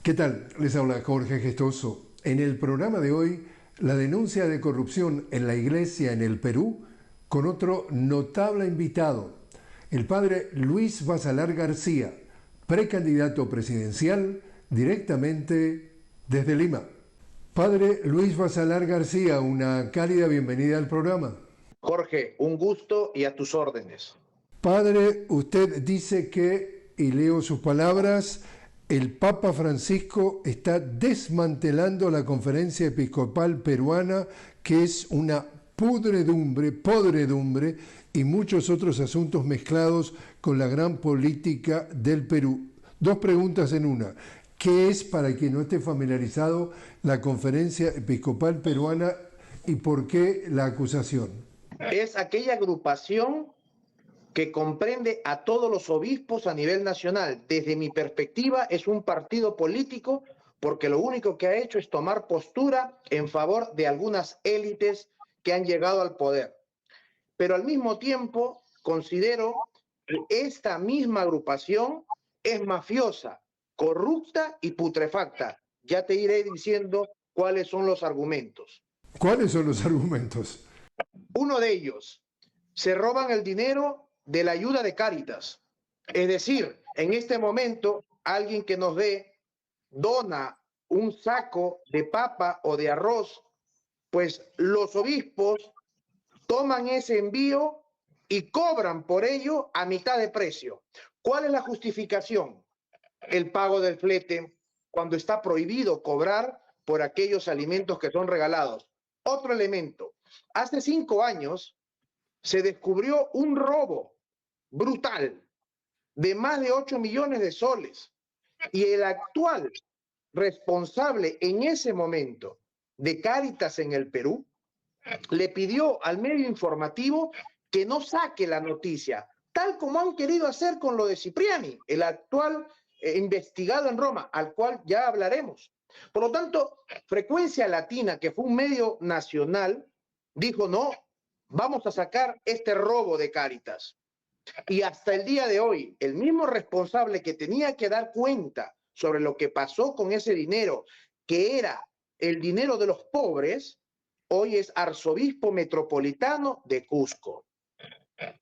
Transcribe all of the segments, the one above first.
¿Qué tal? Les habla Jorge Gestoso. En el programa de hoy, la denuncia de corrupción en la Iglesia en el Perú, con otro notable invitado, el padre Luis Basalar García, precandidato presidencial directamente desde Lima. Padre Luis Basalar García, una cálida bienvenida al programa. Jorge, un gusto y a tus órdenes. Padre, usted dice que, y leo sus palabras, el Papa Francisco está desmantelando la Conferencia Episcopal Peruana, que es una podredumbre y muchos otros asuntos mezclados con la gran política del Perú. Dos preguntas en una. ¿Qué es, para quien no esté familiarizado, la Conferencia Episcopal Peruana y por qué la acusación? Es aquella agrupación que comprende a todos los obispos a nivel nacional. Desde mi perspectiva, es un partido político porque lo único que ha hecho es tomar postura en favor de algunas élites que han llegado al poder. Pero al mismo tiempo, considero que esta misma agrupación es mafiosa, corrupta y putrefacta. Ya te iré diciendo cuáles son los argumentos. ¿Cuáles son los argumentos? Uno de ellos, se roban el dinero de la ayuda de Cáritas. Es decir, en este momento, alguien que nos ve dona un saco de papa o de arroz, pues los obispos toman ese envío y cobran por ello a mitad de precio. ¿Cuál es la justificación? El pago del flete, cuando está prohibido cobrar por aquellos alimentos que son regalados. Otro elemento, hace 5 años se descubrió un robo brutal de más de 8 millones de soles y el actual responsable en ese momento de Cáritas en el Perú le pidió al medio informativo que no saque la noticia, tal como han querido hacer con lo de Cipriani, el actual investigado en Roma, al cual ya hablaremos. Por lo tanto, Frecuencia Latina, que fue un medio nacional, dijo no, vamos a sacar este robo de Cáritas. Y hasta el día de hoy, el mismo responsable que tenía que dar cuenta sobre lo que pasó con ese dinero, que era el dinero de los pobres, hoy es arzobispo metropolitano de Cusco.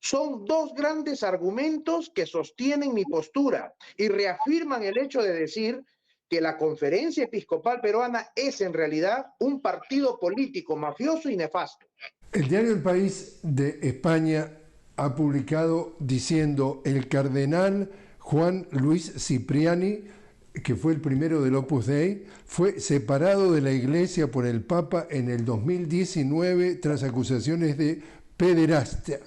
Son dos grandes argumentos que sostienen mi postura y reafirman el hecho de decir que la Conferencia Episcopal Peruana es en realidad un partido político mafioso y nefasto. El diario El País de España ha publicado diciendo: el cardenal Juan Luis Cipriani, que fue el primero del Opus Dei, fue separado de la Iglesia por el Papa en el 2019 tras acusaciones de pederastia.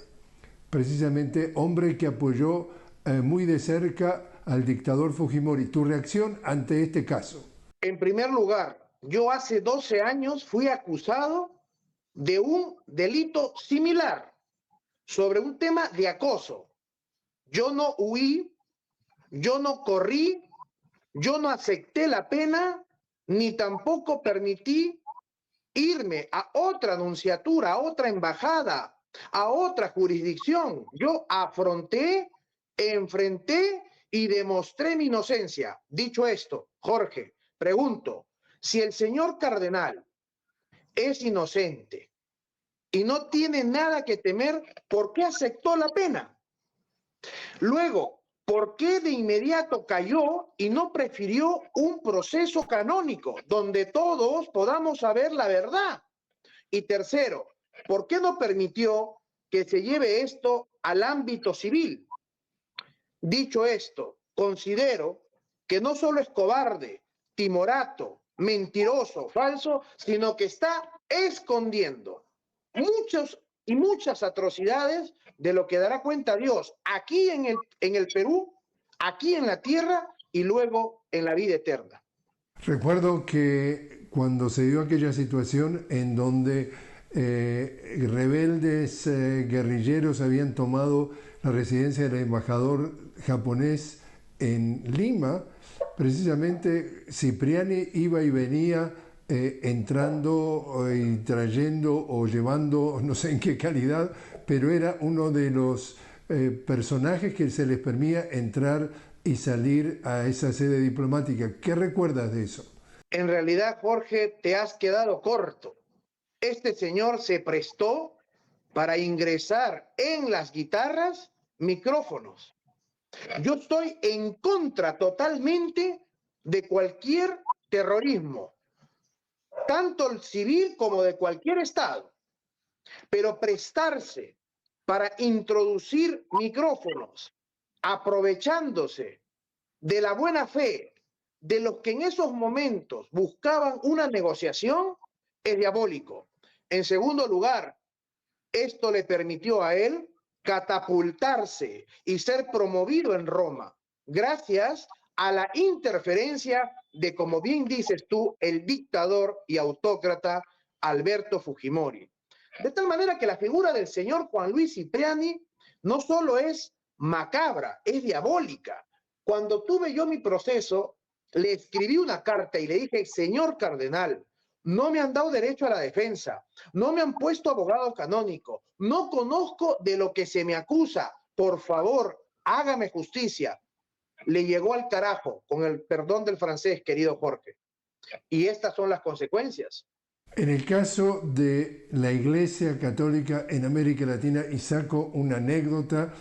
Precisamente hombre que apoyó muy de cerca al dictador Fujimori. ¿Tu reacción ante este caso? En primer lugar, yo hace 12 años fui acusado de un delito similar sobre un tema de acoso. Yo no huí, yo no corrí, yo no acepté la pena, ni tampoco permití irme a otra nunciatura, a otra embajada, a otra jurisdicción. Yo afronté, enfrenté y demostré mi inocencia. Dicho esto, Jorge, pregunto, si el señor cardenal es inocente y no tiene nada que temer, ¿por qué aceptó la pena? Luego, ¿por qué de inmediato cayó y no prefirió un proceso canónico donde todos podamos saber la verdad? Y tercero, ¿por qué no permitió que se lleve esto al ámbito civil? Dicho esto, considero que no solo es cobarde, timorato, mentiroso, falso, sino que está escondiendo muchas atrocidades de lo que dará cuenta Dios aquí en el Perú, aquí en la tierra y luego en la vida eterna. Recuerdo que cuando se dio aquella situación en donde rebeldes guerrilleros habían tomado la residencia del embajador japonés en Lima, precisamente Cipriani iba y venía entrando y trayendo o llevando, no sé en qué calidad, pero era uno de los personajes que se les permitía entrar y salir a esa sede diplomática. ¿Qué recuerdas de eso? En realidad, Jorge, te has quedado corto. Este señor se prestó para ingresar en las guitarras micrófonos. Yo estoy en contra totalmente de cualquier terrorismo, tanto el civil como de cualquier estado, pero prestarse para introducir micrófonos, aprovechándose de la buena fe de los que en esos momentos buscaban una negociación, es diabólico. En segundo lugar, esto le permitió a él catapultarse y ser promovido en Roma, gracias a la interferencia de, como bien dices tú, el dictador y autócrata Alberto Fujimori. De tal manera que la figura del señor Juan Luis Cipriani no solo es macabra, es diabólica. Cuando tuve yo mi proceso, le escribí una carta y le dije, señor cardenal, no me han dado derecho a la defensa, no me han puesto abogado canónico, no conozco de lo que se me acusa, por favor, hágame justicia. Le llegó al carajo, con el perdón del francés, querido Jorge. Y estas son las consecuencias. En el caso de la Iglesia Católica en América Latina, y saco una anécdota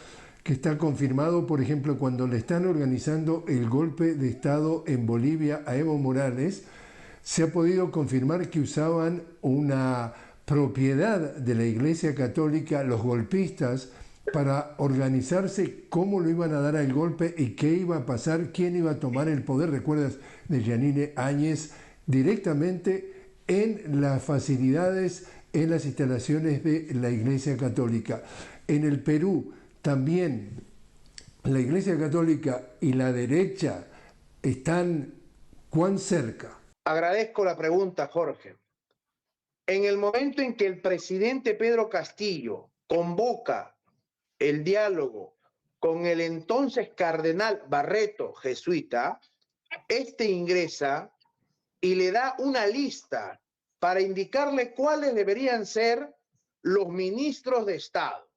que está confirmado, por ejemplo, cuando le están organizando el golpe de Estado en Bolivia a Evo Morales, se ha podido confirmar que usaban una propiedad de la Iglesia Católica, los golpistas, para organizarse cómo lo iban a dar al golpe y qué iba a pasar, quién iba a tomar el poder. ¿Recuerdas de Yanine Áñez? Directamente en las facilidades, en las instalaciones de la Iglesia Católica. En el Perú también la Iglesia Católica y la derecha están ¿cuán cerca? Agradezco la pregunta, Jorge. En el momento en que el presidente Pedro Castillo convoca el diálogo con el entonces cardenal Barreto, jesuita, este ingresa y le da una lista para indicarle cuáles deberían ser los ministros de Estado.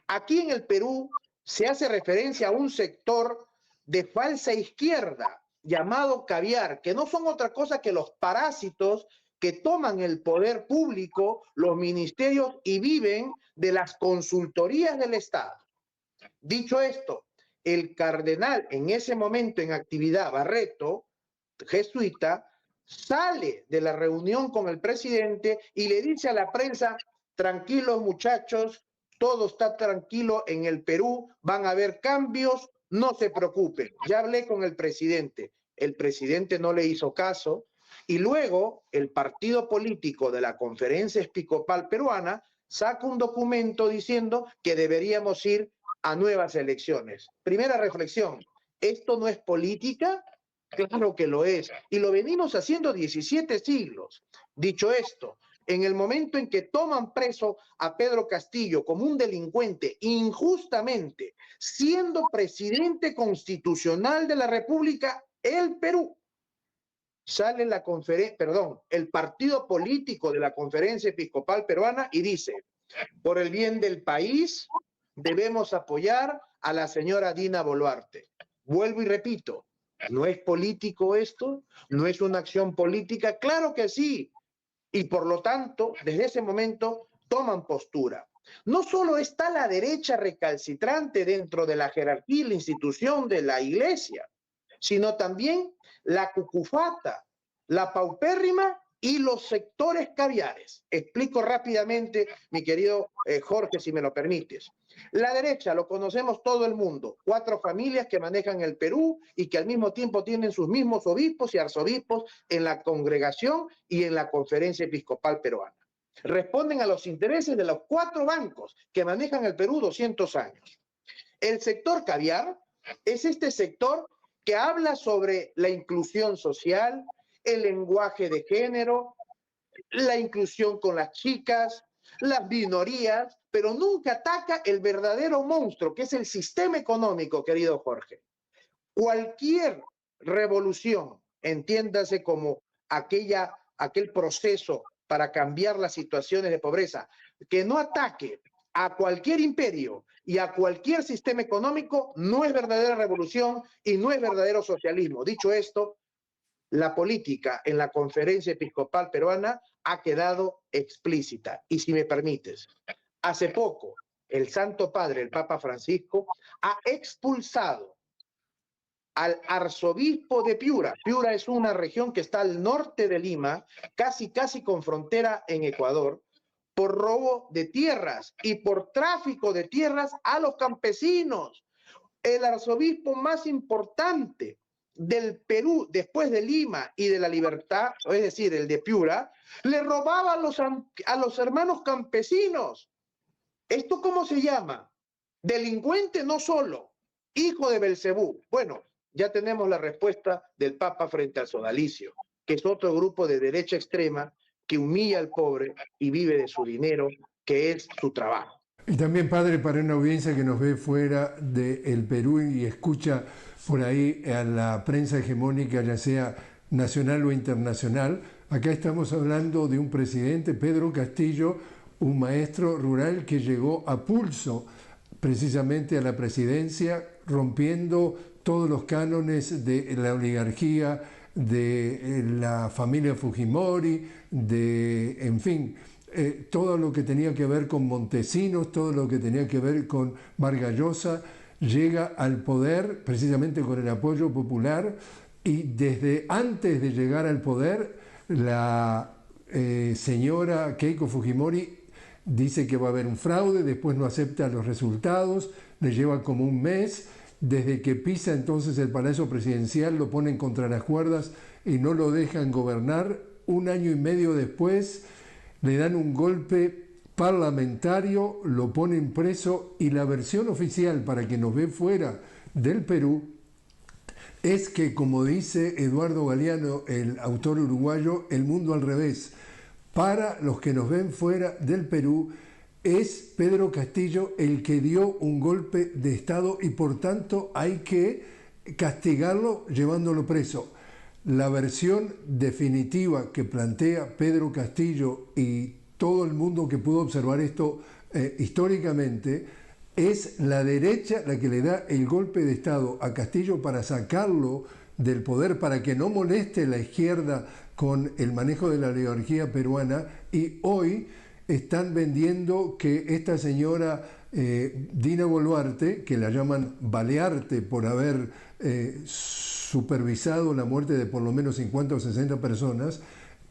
Aquí en el Perú se hace referencia a un sector de falsa izquierda llamado caviar, que no son otra cosa que los parásitos que toman el poder público, los ministerios y viven de las consultorías del Estado. Dicho esto, el cardenal en ese momento en actividad, Barreto, jesuita, sale de la reunión con el presidente y le dice a la prensa, tranquilos muchachos, todo está tranquilo en el Perú, van a haber cambios, no se preocupen. Ya hablé con el presidente no le hizo caso y luego el partido político de la Conferencia Episcopal Peruana saca un documento diciendo que deberíamos ir a nuevas elecciones. Primera reflexión, ¿esto no es política? Claro que lo es, y lo venimos haciendo 17 siglos. Dicho esto, en el momento en que toman preso a Pedro Castillo como un delincuente injustamente, siendo presidente constitucional de la República, el Perú, sale el partido político de la Conferencia Episcopal Peruana y dice, por el bien del país, debemos apoyar a la señora Dina Boluarte. Vuelvo y repito, ¿no es político esto? ¿No es una acción política? Claro que sí. Y por lo tanto, desde ese momento toman postura. No solo está la derecha recalcitrante dentro de la jerarquía y la institución de la iglesia, sino también la cucufata, la paupérrima y los sectores caviares. Explico rápidamente, mi querido Jorge, si me lo permites. La derecha, lo conocemos todo el mundo, 4 familias que manejan el Perú y que al mismo tiempo tienen sus mismos obispos y arzobispos en la congregación y en la Conferencia Episcopal Peruana. Responden a los intereses de los 4 bancos que manejan el Perú 200 años. El sector caviar es este sector que habla sobre la inclusión social, el lenguaje de género, la inclusión con las chicas, las minorías, pero nunca ataca el verdadero monstruo, que es el sistema económico, querido Jorge. Cualquier revolución, entiéndase como aquel proceso para cambiar las situaciones de pobreza, que no ataque a cualquier imperio y a cualquier sistema económico no es verdadera revolución y no es verdadero socialismo. Dicho esto, la política en la Conferencia Episcopal Peruana ha quedado explícita. Y si me permites, hace poco el Santo Padre, el Papa Francisco, ha expulsado al arzobispo de Piura. Piura es una región que está al norte de Lima, casi con frontera en Ecuador, por robo de tierras y por tráfico de tierras a los campesinos. El arzobispo más importante del Perú, después de Lima y de La Libertad, es decir, el de Piura, le robaba a los hermanos campesinos. ¿Esto cómo se llama? Delincuente no solo, hijo de Belcebú. Bueno, ya tenemos la respuesta del Papa frente al sodalicio, que es otro grupo de derecha extrema que humilla al pobre y vive de su dinero, que es su trabajo. Y también, padre, para una audiencia que nos ve fuera del Perú y escucha por ahí a la prensa hegemónica, ya sea nacional o internacional, acá estamos hablando de un presidente, Pedro Castillo, un maestro rural que llegó a pulso precisamente a la presidencia, rompiendo todos los cánones de la oligarquía, de la familia Fujimori, en fin, todo lo que tenía que ver con Montesinos, todo lo que tenía que ver con Vargas Llosa, llega al poder precisamente con el apoyo popular, y desde antes de llegar al poder, la señora Keiko Fujimori dice que va a haber un fraude, después no acepta los resultados, le lleva como un mes. Desde que pisa entonces el Palacio Presidencial lo ponen contra las cuerdas y no lo dejan gobernar. Un año y medio después le dan un golpe parlamentario, lo ponen preso, y la versión oficial para quien nos ve fuera del Perú es que, como dice Eduardo Galeano, el autor uruguayo, el mundo al revés. Para los que nos ven fuera del Perú, es Pedro Castillo el que dio un golpe de Estado y por tanto hay que castigarlo llevándolo preso. La versión definitiva que plantea Pedro Castillo y todo el mundo que pudo observar esto históricamente, es la derecha la que le da el golpe de Estado a Castillo para sacarlo del poder, para que no moleste la izquierda con el manejo de la oligarquía peruana, y hoy están vendiendo que esta señora Dina Boluarte, que la llaman Balearte por haber supervisado la muerte de por lo menos 50 o 60 personas,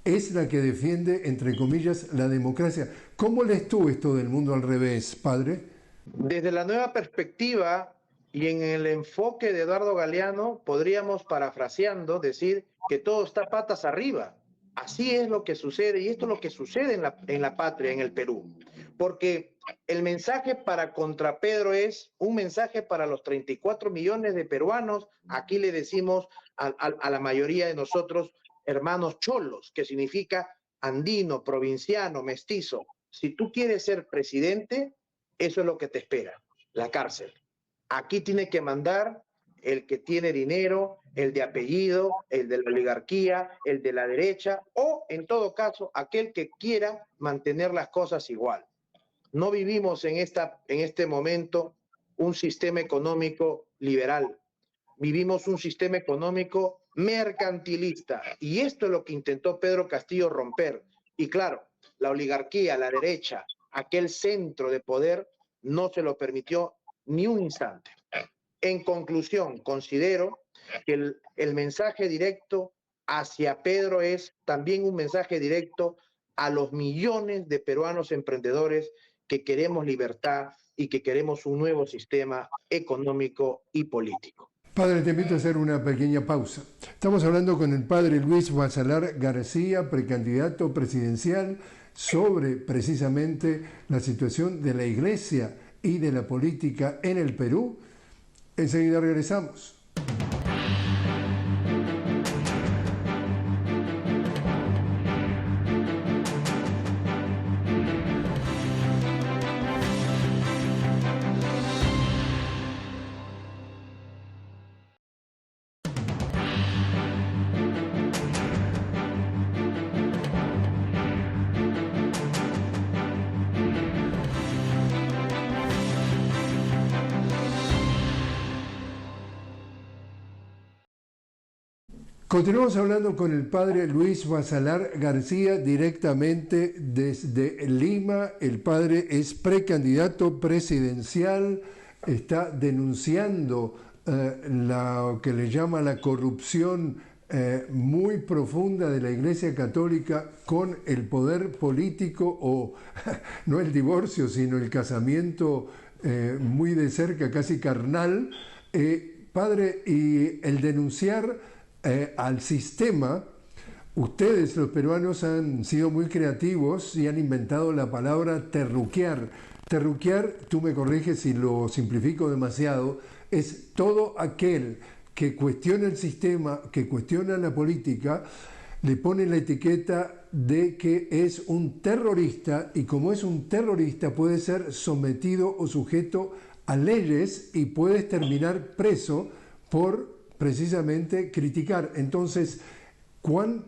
es la que defiende, entre comillas, la democracia. ¿Cómo lees tú esto del mundo al revés, padre? Desde la nueva perspectiva y en el enfoque de Eduardo Galeano, podríamos, parafraseando, decir que todo está patas arriba. Así es lo que sucede, y esto es lo que sucede en la patria, en el Perú. Porque el mensaje para contra Pedro es un mensaje para los 34 millones de peruanos. Aquí le decimos a la mayoría de nosotros hermanos cholos, que significa andino, provinciano, mestizo. Si tú quieres ser presidente, eso es lo que te espera, la cárcel. Aquí tiene que mandar el que tiene dinero, el de apellido, el de la oligarquía, el de la derecha, o en todo caso, aquel que quiera mantener las cosas igual. No vivimos en este momento un sistema económico liberal. Vivimos un sistema económico mercantilista. Y esto es lo que intentó Pedro Castillo romper. Y claro, la oligarquía, la derecha, aquel centro de poder, no se lo permitió ni un instante. En conclusión, considero que el mensaje directo hacia Pedro es también un mensaje directo a los millones de peruanos emprendedores que queremos libertad y que queremos un nuevo sistema económico y político. Padre, te invito a hacer una pequeña pausa. Estamos hablando con el padre Luis Basalar García, precandidato presidencial, sobre precisamente la situación de la Iglesia y de la política en el Perú. Enseguida regresamos. Continuamos hablando con el padre Luis Basalar García directamente desde Lima. El padre es precandidato presidencial, está denunciando lo que le llama la corrupción muy profunda de la Iglesia Católica con el poder político, o no el divorcio, sino el casamiento muy de cerca, casi carnal. Padre, y el denunciar al sistema, ustedes los peruanos han sido muy creativos y han inventado la palabra terruquear. Terruquear, tú me corriges si lo simplifico demasiado, es todo aquel que cuestiona el sistema, que cuestiona la política, le pone la etiqueta de que es un terrorista, y como es un terrorista puede ser sometido o sujeto a leyes y puedes terminar preso por precisamente criticar. Entonces, ¿cuán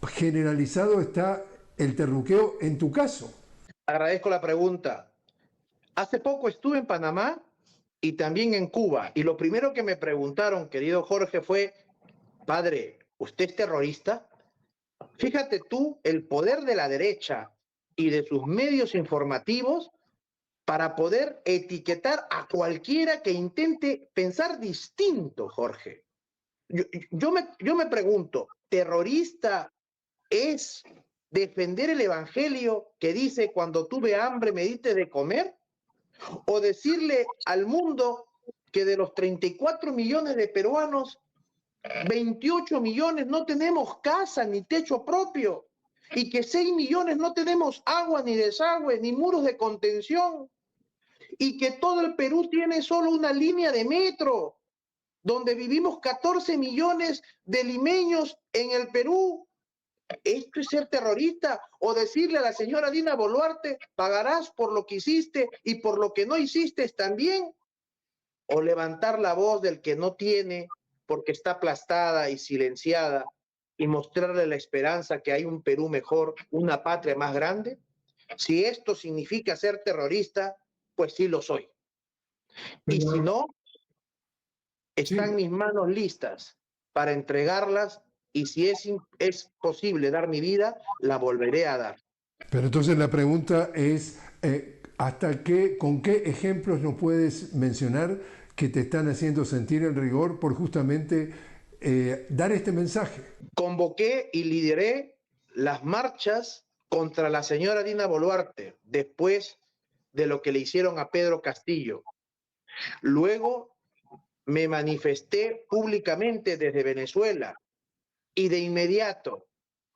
generalizado está el terruqueo en tu caso? Agradezco la pregunta. Hace poco estuve en Panamá y también en Cuba, y lo primero que me preguntaron, querido Jorge, fue: padre, ¿usted es terrorista? Fíjate tú el poder de la derecha y de sus medios informativos para poder etiquetar a cualquiera que intente pensar distinto, Jorge. Yo me pregunto, ¿terrorista es defender el evangelio que dice cuando tuve hambre me diste de comer? ¿O decirle al mundo que de los 34 millones de peruanos, 28 millones no tenemos casa ni techo propio, y que 6 millones no tenemos agua ni desagüe ni muros de contención, y que todo el Perú tiene solo una línea de metro, donde vivimos 14 millones de limeños en el Perú? ¿Esto es ser terrorista? ¿O decirle a la señora Dina Boluarte, pagarás por lo que hiciste y por lo que no hiciste también? ¿O levantar la voz del que no tiene porque está aplastada y silenciada, y mostrarle la esperanza que hay un Perú mejor, una patria más grande? Si esto significa ser terrorista, pues sí lo soy. Y si no, están mis manos listas para entregarlas, y si es posible dar mi vida, la volveré a dar. Pero entonces la pregunta es, ¿con qué ejemplos nos puedes mencionar que te están haciendo sentir el rigor por justamente dar este mensaje? Convoqué y lideré las marchas contra la señora Dina Boluarte después de lo que le hicieron a Pedro Castillo. Luego me manifesté públicamente desde Venezuela, y de inmediato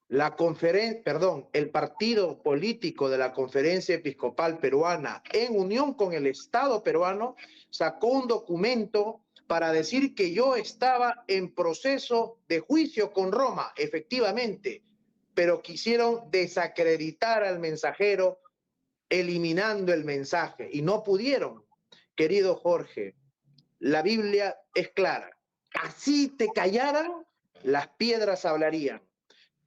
el partido político de la Conferencia Episcopal Peruana, en unión con el Estado peruano, sacó un documento para decir que yo estaba en proceso de juicio con Roma, efectivamente, pero quisieron desacreditar al mensajero eliminando el mensaje, y no pudieron. Querido Jorge, la Biblia es clara: así te callaran, las piedras hablarían.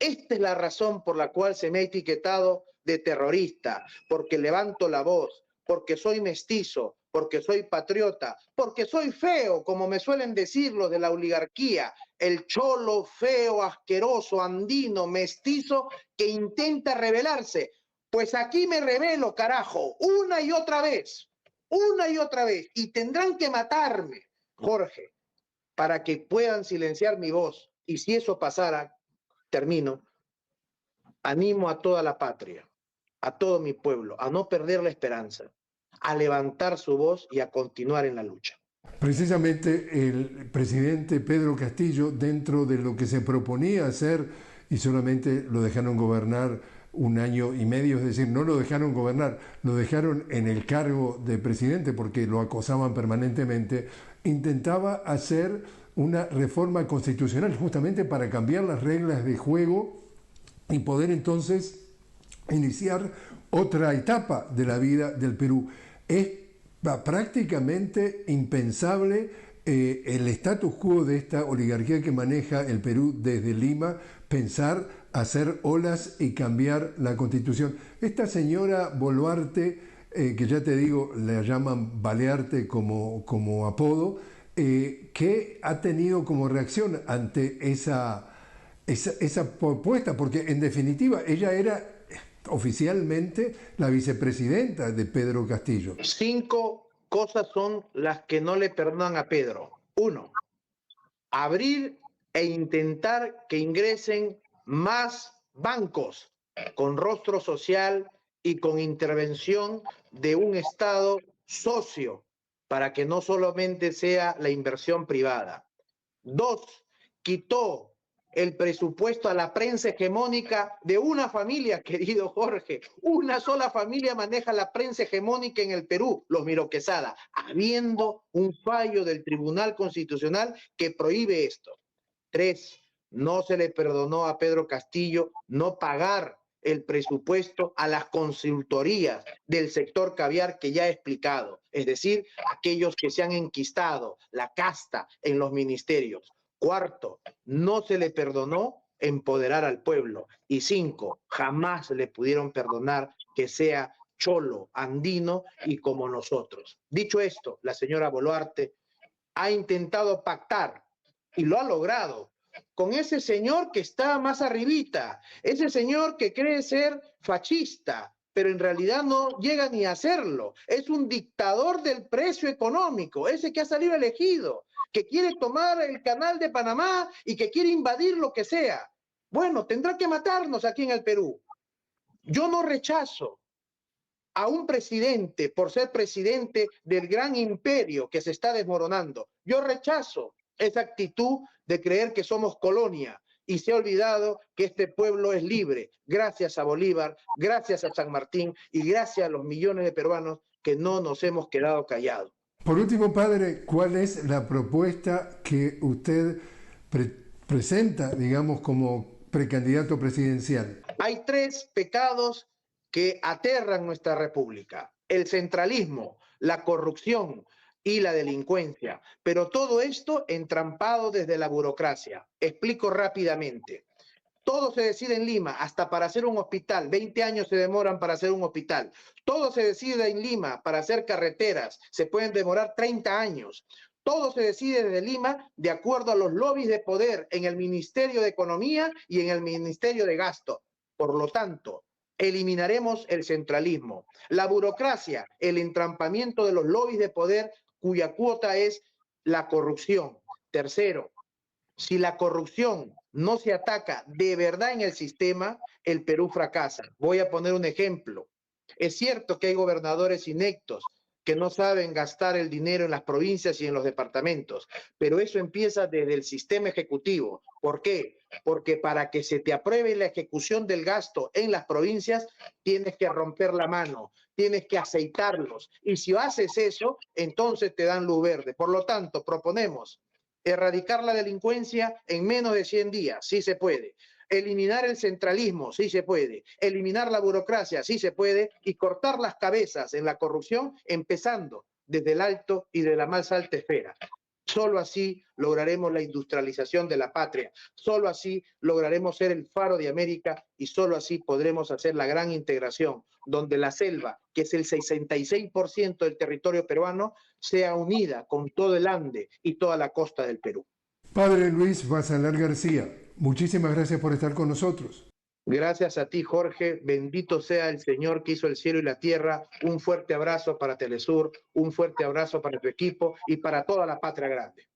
Esta es la razón por la cual se me ha etiquetado de terrorista, porque levanto la voz, porque soy mestizo, porque soy patriota, porque soy feo, como me suelen decir los de la oligarquía, el cholo feo, asqueroso, andino, mestizo, que intenta rebelarse. Pues aquí me rebelo, carajo, una y otra vez, y tendrán que matarme, Jorge, para que puedan silenciar mi voz. Y si eso pasara, termino, animo a toda la patria, a todo mi pueblo, a no perder la esperanza, a levantar su voz y a continuar en la lucha. Precisamente el presidente Pedro Castillo, dentro de lo que se proponía hacer, y solamente lo dejaron gobernar 1 año y medio, es decir, no lo dejaron gobernar, lo dejaron en el cargo de presidente porque lo acosaban permanentemente, intentaba hacer una reforma constitucional justamente para cambiar las reglas de juego y poder entonces iniciar otra etapa de la vida del Perú. Es prácticamente impensable el status quo de esta oligarquía que maneja el Perú desde Lima, pensar hacer olas y cambiar la Constitución. Esta señora Boluarte, que ya te digo, la llaman Balearte como apodo, ¿qué ha tenido como reacción ante esa propuesta? Porque en definitiva ella era oficialmente la vicepresidenta de Pedro Castillo. 5 cosas son las que no le perdonan a Pedro. 1, abrir e intentar que ingresen más bancos con rostro social y con intervención de un Estado socio para que no solamente sea la inversión privada. 2, quitó el presupuesto a la prensa hegemónica de una familia, querido Jorge. Una sola familia maneja la prensa hegemónica en el Perú, los Miro Quesada, habiendo un fallo del Tribunal Constitucional que prohíbe esto. 3, no se le perdonó a Pedro Castillo no pagar el presupuesto a las consultorías del sector caviar que ya he explicado, es decir, aquellos que se han enquistado la casta en los ministerios. 4, no se le perdonó empoderar al pueblo. Y 5, jamás le pudieron perdonar que sea cholo, andino y como nosotros. Dicho esto, la señora Boluarte ha intentado pactar y lo ha logrado con ese señor que está más arribita, ese señor que cree ser fascista, pero en realidad no llega ni a serlo. Es un dictador del precio económico, ese que ha salido elegido, que quiere tomar el canal de Panamá y que quiere invadir lo que sea. Bueno, tendrá que matarnos aquí en el Perú. Yo no rechazo a un presidente por ser presidente del gran imperio que se está desmoronando. Yo rechazo esa actitud de creer que somos colonia y se ha olvidado que este pueblo es libre gracias a Bolívar, gracias a San Martín y gracias a los millones de peruanos que no nos hemos quedado callados. Por último, padre, ¿cuál es la propuesta que usted presenta, digamos, como precandidato presidencial? Hay 3 pecados que aterran nuestra república: el centralismo, la corrupción y la delincuencia, pero todo esto entrampado desde la burocracia. Explico rápidamente. Todo se decide en Lima, hasta para hacer un hospital. 20 años se demoran para hacer un hospital. Todo se decide en Lima para hacer carreteras. Se pueden demorar 30 años. Todo se decide desde Lima de acuerdo a los lobbies de poder en el Ministerio de Economía y en el Ministerio de Gasto. Por lo tanto, eliminaremos el centralismo, la burocracia, el entrampamiento de los lobbies de poder cuya cuota es la corrupción. Tercero, si la corrupción no se ataca de verdad en el sistema, el Perú fracasa. Voy a poner un ejemplo. Es cierto que hay gobernadores ineptos que no saben gastar el dinero en las provincias y en los departamentos, pero eso empieza desde el sistema ejecutivo. ¿Por qué? Porque para que se te apruebe la ejecución del gasto en las provincias, tienes que romper la mano, tienes que aceitarlos. Y si haces eso, entonces te dan luz verde. Por lo tanto, proponemos erradicar la delincuencia en menos de 100 días, sí se puede. Eliminar el centralismo, sí se puede. Eliminar la burocracia, sí se puede. Y cortar las cabezas en la corrupción, empezando desde el alto y de la más alta esfera. Solo así lograremos la industrialización de la patria. Solo así lograremos ser el faro de América y solo así podremos hacer la gran integración, donde la selva, que es el 66% del territorio peruano, sea unida con todo el Ande y toda la costa del Perú. Padre Luis Basalar García, muchísimas gracias por estar con nosotros. Gracias a ti, Jorge. Bendito sea el Señor que hizo el cielo y la tierra. Un fuerte abrazo para Telesur, un fuerte abrazo para tu equipo y para toda la patria grande.